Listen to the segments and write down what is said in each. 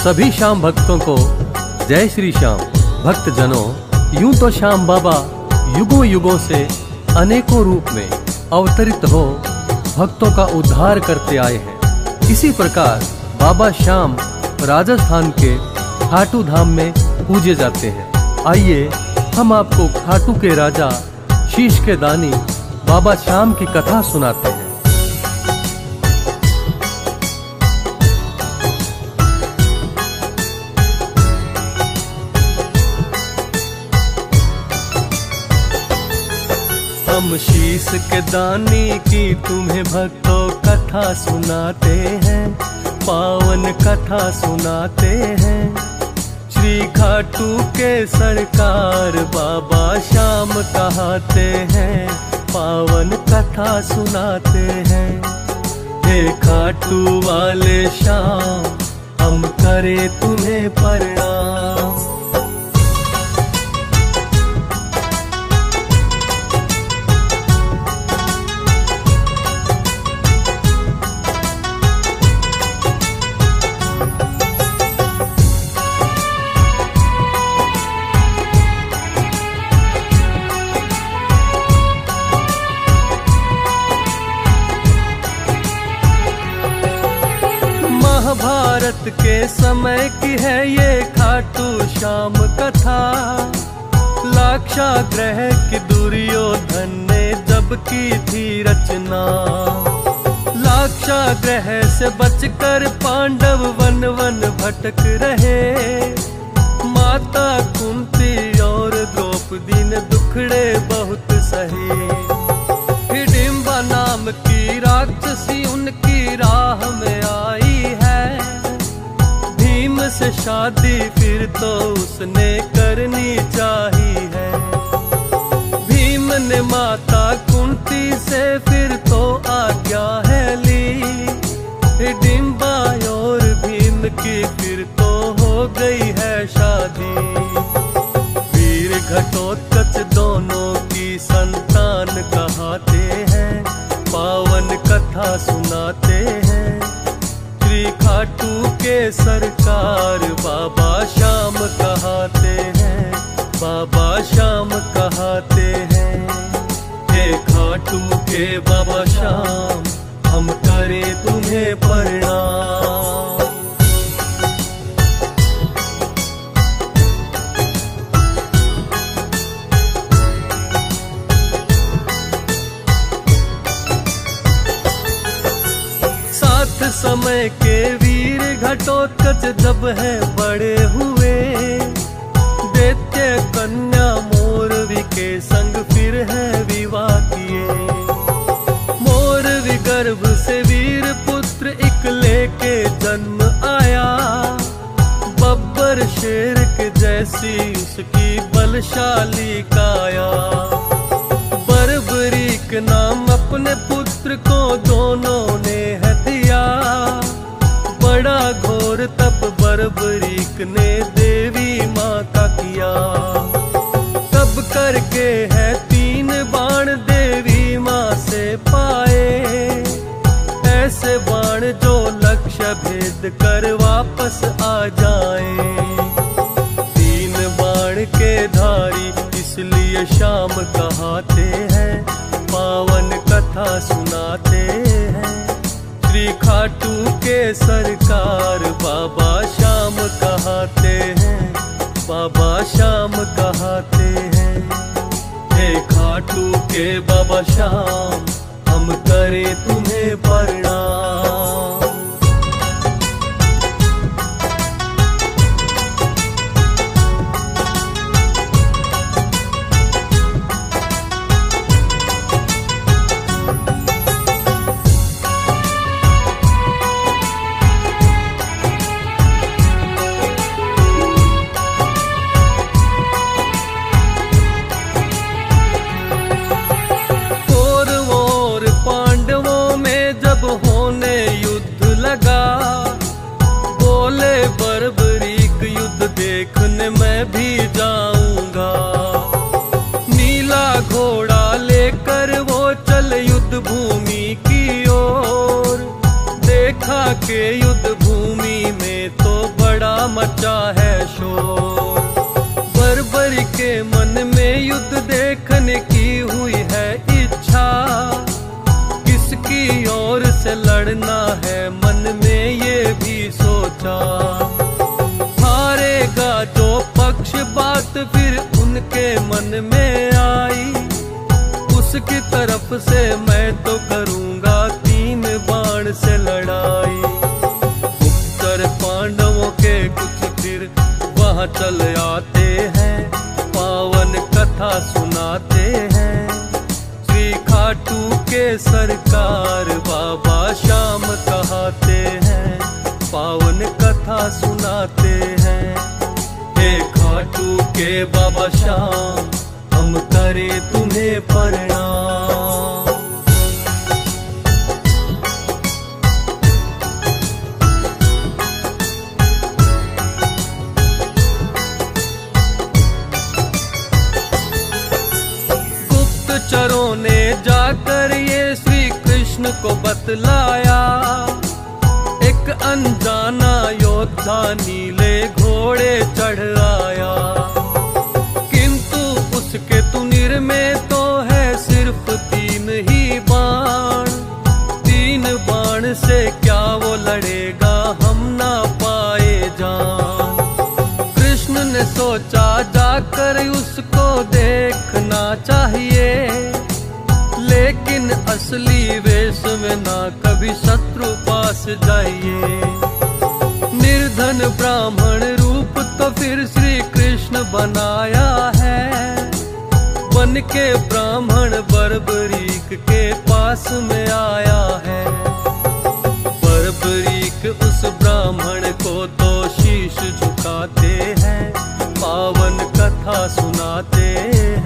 सभी श्याम भक्तों को जय श्री श्याम। भक्त जनों, यूं तो श्याम बाबा युगों युगों से अनेकों रूप में अवतरित हो भक्तों का उद्धार करते आए हैं। इसी प्रकार बाबा श्याम राजस्थान के खाटू धाम में पूजे जाते हैं। आइए हम आपको खाटू के राजा शीश के दानी बाबा श्याम की कथा सुनाते हैं। हम शीश के दानी की तुम्हें भक्तों कथा सुनाते हैं, पावन कथा सुनाते हैं। श्री खाटू के सरकार बाबा श्याम कहते हैं, पावन कथा सुनाते हैं। हे खाटू वाले श्याम, हम करें तुम्हें प्रणाम। भारत के समय की है ये खाटू श्याम कथा। लाक्षागृह की दुर्योधन ने जब की थी रचना। लाक्षागृह से बचकर पांडव वन वन भटक रहे। माता कुंती और द्रौपदी ने दुखड़े बहुत सहे। हिडिंबा नाम की राक्षसी उनकी राह में आई है। भीम से शादी फिर तो उसने करनी चाहिए है। भीम ने माता कुंती से फिर तो आज्ञा है ली। हिडिंबा और भीम की फिर तो हो गई है शादी। वीर घटोत्कच दोनों की संतान कहते हैं, पावन कथा सुनाते हैं। श्री खाटू के सरकार बाबा श्याम कहते हैं, बाबा श्याम कहते हैं। हे खाटू के बाबा श्याम, हम करें तुम्हें प्रणाम। समय के वीर घटोत्कच जब है बड़े हुए। दैत्य कन्या मोरवी के संग फिर है विवाह किए। मोरवी गर्भ से वीर पुत्र एक लेके जन्म आया। बब्बर शेर के जैसी उसकी बलशाली काया। बर्बरीक नाम अपने पुत्र को दोनों ने है दिया। बड़ा घोर तप बर्बरीक ने देवी माँ का किया। तब करके है 3 बाण देवी माँ से पाए। ऐसे बाण जो लक्ष्य भेद कर वापस आ जाए। 3 बाण के धारी इसलिए श्याम कहते हैं, पावन कथा सुनाते हैं। श्री खाटू के सरकार बाबा श्याम कहते हैं, बाबा श्याम कहते हैं। हे खाटू के बाबा श्याम, हम करें तुम्हें प्रणाम। बोले बर्बरीक युद्ध देखने मैं भी जाऊंगा। नीला घोड़ा लेकर वो चल युद्ध भूमि की ओर। देखा के युद्ध भूमि में तो बड़ा मचा है शोर। बर्बरी के मन में युद्ध देखने की हुई है इच्छा, किसकी ओर से लड़ना है मन में ये भी सोचा। हारेगा जो पक्ष बात फिर उनके मन में आई, उसकी तरफ से मैं तो करूंगा 3 बाण से लड़ाई। उत्तर पांडवों के कुछ फिर वहां चल आते हैं, पावन कथा सुनाते हैं। श्री खाटू के सरकार बाबा श्याम कहाते हैं, पावन कथा सुनाते हैं। हे खाटू के बाबा श्याम, हम करें तुम्हें प्रणाम। गुप्तचरों ने जाकर ये श्री कृष्ण को बतलाया, एक अनजाना योद्धा नीले घोड़े चढ़ आया। किंतु उसके तुनिर में तो है सिर्फ 3 ही बाण, 3 बाण से क्या वो लड़ेगा, हम ना पाए जान। कृष्ण ने सोचा जाकर उसको देखना चाहिए, लेकिन असली वेश में ना कभी शत्रु पास जाइए। निर्धन ब्राह्मण रूप तो फिर श्री कृष्ण बनाया है, बन के ब्राह्मण बर्बरीक के पास में आया है। बर्बरीक उस ब्राह्मण को तो शीश झुकाते हैं, पावन कथा सुनाते हैं।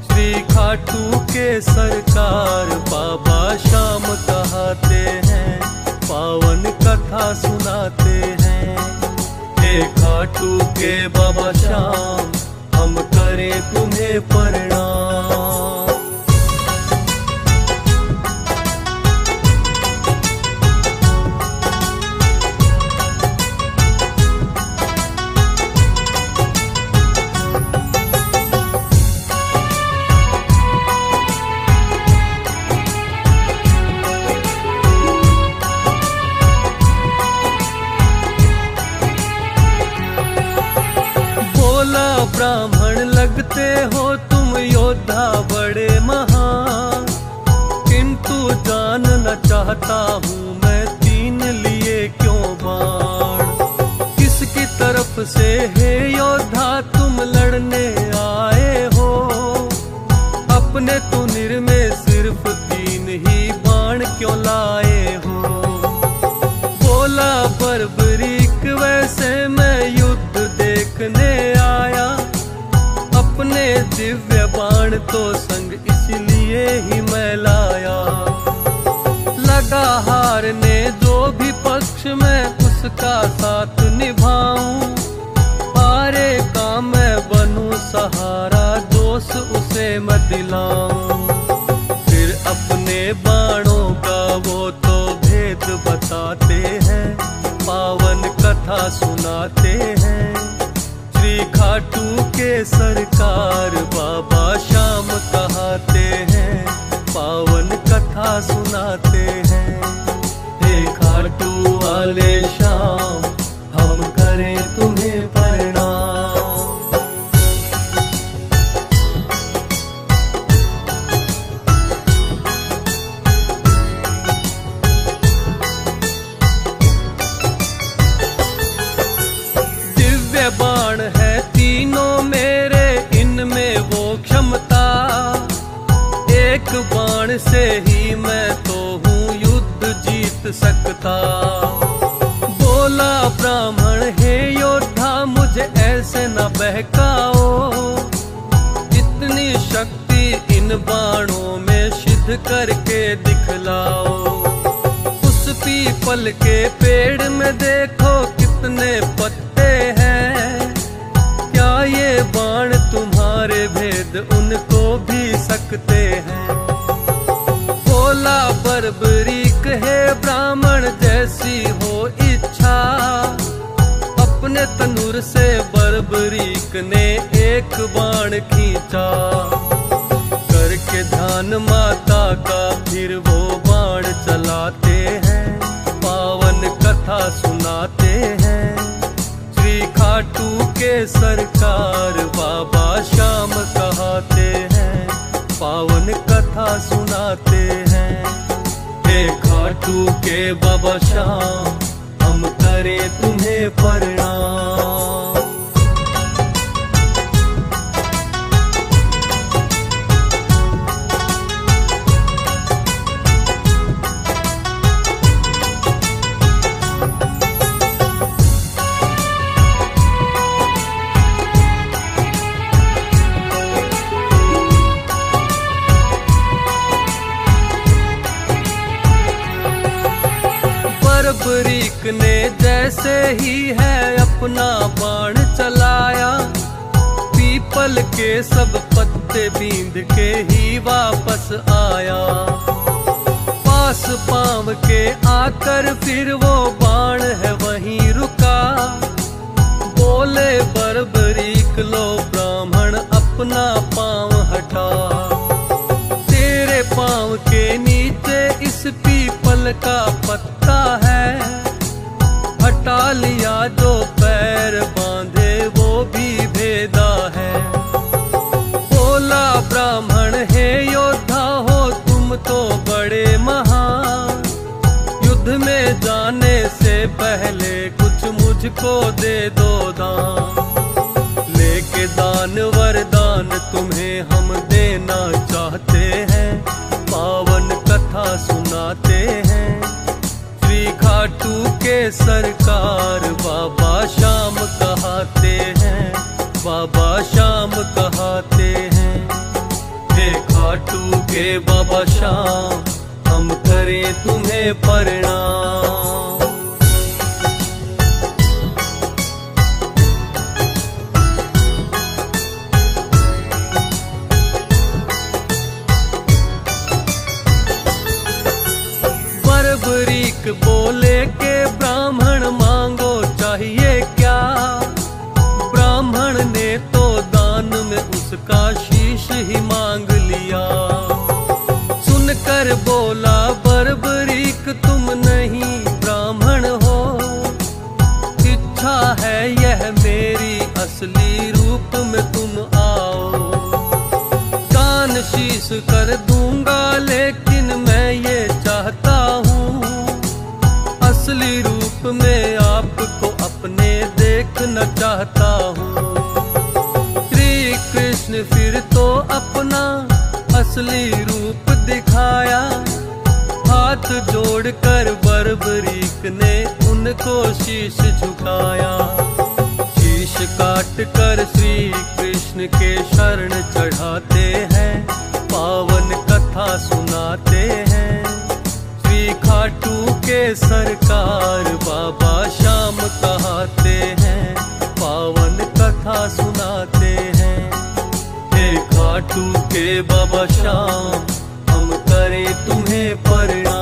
श्री खाटू के सरकार बाबा श्याम कहाते हैं, पावन कथा सुनाते हैं। हे खाटू के बाबा श्याम, हम करें तुम्हें प्रणाम। ब्राह्मण लगते हो तुम योद्धा बड़े महान, किंतु जानना चाहता हूँ मैं 3 लिए क्यों बाण। किसकी तरफ से हे योद्धा तुम लड़ने आए हो, अपने तुनिर में सिर्फ 3 ही बाण क्यों लाए हो। बोला बर्बरीक वैसे मैं युद्ध देखने आया, अपने दिव्य बाण तो संग इसलिए ही मैं लाया। लगा हारने जो भी पक्ष मैं उसका साथ निभाऊं, हारे का मैं बनूं सहारा दोष उसे मैं दिलाऊं। फिर अपने बाणों का वो तो भेद बताते हैं, पावन कथा सुनाते हैं। श्री खाटू के सरकार बाबा श्याम कहाते हैं, पावन कथा सुनाते हैं। हे खाटू वाले श्याम, हम करें तुम्हें प्रणाम। दिव्य बाण है 3 मेरे, इनमें वो क्षमता, एक बाण से ही मैं तो हूँ युद्ध जीत सकता। बोला ब्राह्मण हे योद्धा मुझे ऐसे न बहकाओ, इतनी शक्ति इन बाणों में सिद्ध करके दिखलाओ। उस पीपल के पेड़ में देखो कितने पत्ते हैं, क्या ये बाण तुम्हारे भेद उनको भी सकते हैं। बोला बर्बरीक है ब्राह्मण जैसी हो इच्छा, अपने अपने तनुर से बर्बरीक ने एक बाण खींचा, करके ध्यान माता का फिर वो बाण चलाते हैं, पावन कथा सुनाते हैं। श्री खाटू के सरकार बाबा श्याम कहाते हैं, पावन कथा सुनाते हैं। हे खाटू के बाबा श्याम, हम करें तुम्हें प्रणाम। बर्बरीक ने जैसे ही है अपना बाण चलाया, पीपल के सब पत्ते बींद के ही वापस आया। पास पांव के आकर फिर वो बाण है वहीं रुका, बोले बर्बरीक लो ब्राह्मण अपना पांव हटा। तेरे पांव के नीचे इस पीपल का पत्ता है, हटा लिया जो पैर बांधे वो भी भेदा है। बोला ब्राह्मण हे योद्धा हो तुम तो बड़े महान, युद्ध में जाने से पहले कुछ मुझको दे दो दान। लेके दान वरदान तुम्हें हम देना चाहते हैं, पावन कथा सुनाते हैं। श्री खाटू के सरकार बाबा श्याम कहाते हैं, बाबा श्याम कहाते हैं। हे खाटू के बाबा श्याम, हम करें तुम्हें प्रणाम। बर्बरीक बोले के ब्राह्मण मांगो चाहिए क्या, ब्राह्मण ने तो दान में उसका शीश ही मांग लिया। सुनकर बोला बर्बरीक तुम नहीं ब्राह्मण हो, इच्छा है यह मेरी असली रूप में तुम आओ। दान शीश कर दूंगा लेकिन मैं ये चाहता हूँ, असली रूप में आपको अपने देखना चाहता हूँ। श्री कृष्ण फिर तो अपना असली रूप दिखाया, हाथ जोड़कर बर्बरीक ने उनको शीश झुकाया। शीश काट कर श्री कृष्ण के शरण चढ़ाते हैं, पावन कथा सुनाते हैं। श्री खाटू के सरकार बाबा श्याम कहाते हैं, पावन कथा सुनाते हैं। हे खाटू के बाबा श्याम, हम करें तुम्हें प्रणाम।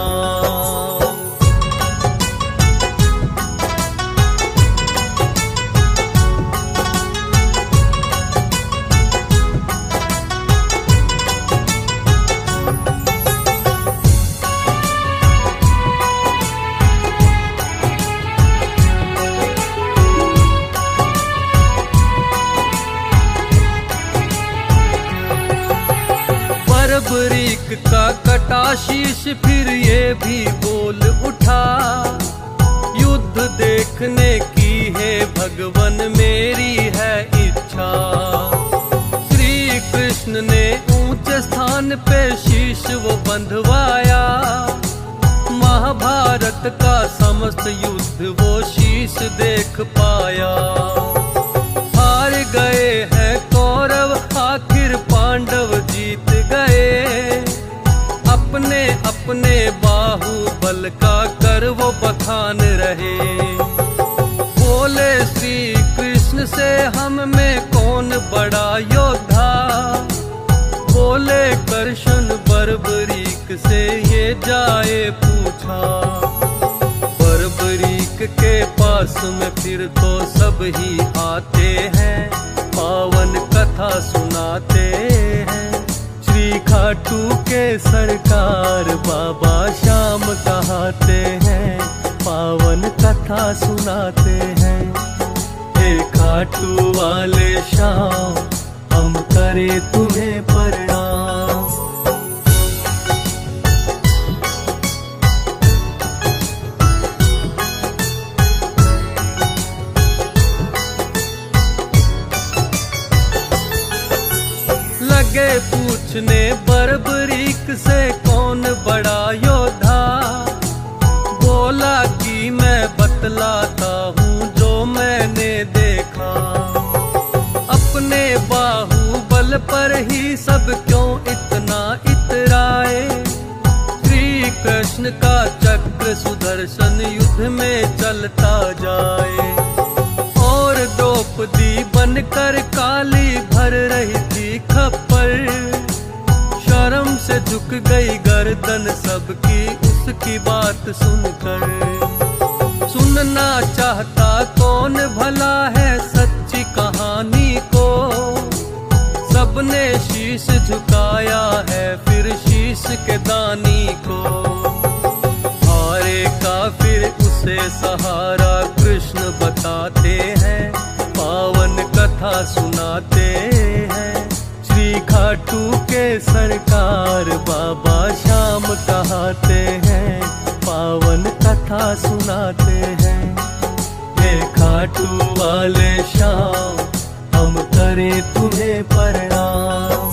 बर्बरीक का कटा शीश फिर ये भी बोल उठा, युद्ध देखने की है भगवन मेरी है इच्छा। श्री कृष्ण ने ऊंचे स्थान पे शीश वो बंधवाया, महाभारत का समस्त युद्ध वो शीश देख पाया। हार गए हैं कौरव आखिर पांडव जीत गए, अपने अपने बाहुबल का कर वो बखान रहे। बोले श्री कृष्ण से हम में कौन बड़ा योद्धा, बोले कृष्ण बर्बरीक से ये जाए पूछा। बर्बरीक के पास पास में फिर तो सब ही आते हैं, पावन कथा सुनाते हैं। श्री खाटू के सरकार बाबा श्याम कहाते हैं, पावन कथा सुनाते हैं। हे खाटू वाले श्याम, हम करें तुम्हें प्रणाम। लगे पूछने बर्बरीक से कौन बड़ा योद्धा, बोला कि मैं बतलाता हूँ जो मैंने देखा। अपने बाहुबल पर ही सब क्यों इतना इतराए, श्री कृष्ण का चक्र सुदर्शन युद्ध में चलता जाए। और द्रौपदी बनकर काली भर रही थी खप्पर, शर्म से झुक गई गर्दन सबकी उसकी बात सुनकर। सुनना चाहता कौन भला है सच्ची कहानी को, सबने शीश झुकाया है फिर शीश के दानी को। हारे का फिर उसे सहारा कृष्ण बताते हैं, पावन कथा सुनाते हैं। श्री खाटू के सरकार बाबा श्याम कहाते हैं, पावन कथा सुनाते हैं। हे खाटू वाले श्याम, हम करें तुम्हें प्रणाम।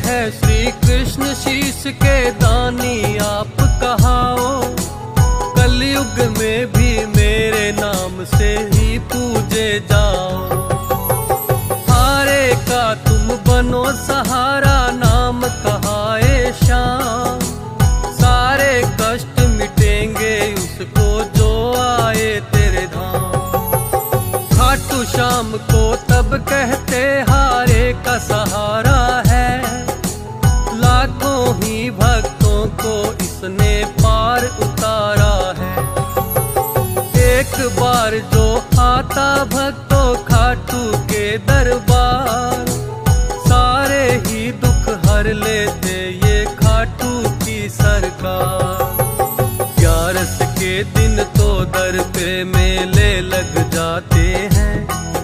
है श्री कृष्ण शीश के दानी आप कहाओ, कलयुग में भी मेरे नाम से ही पूजे जाओ। हारे का तुम बनो सहारा नाम कहाए श्याम, सारे कष्ट मिटेंगे उसको जो आए तेरे धाम। खाटू श्याम को तब कहते हारे का सहारा है, लाखों ही भक्तों को इसने पार उतारा है। एक बार जो आता भक्तों खाटू के दरबार, सारे ही दुख हर लेते ये खाटू की सरकार। 11 के दिन तो दर पे मेले लग जाते हैं,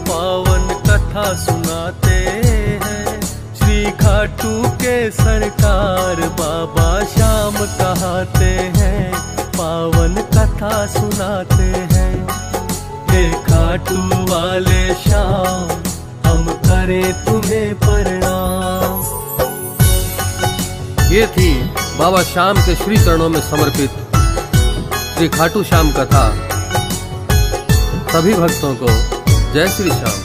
पावन कथा सुनाते हैं। श्री खाटू के सरकार बाबा श्याम कहाते हैं, पावन कथा सुनाते हैं। हे खाटू वाले श्याम, हम करें तुम्हें प्रणाम। ये थी बाबा श्याम के श्री चरणों में समर्पित श्री खाटू श्याम कथा। सभी भक्तों को जय श्री श्याम।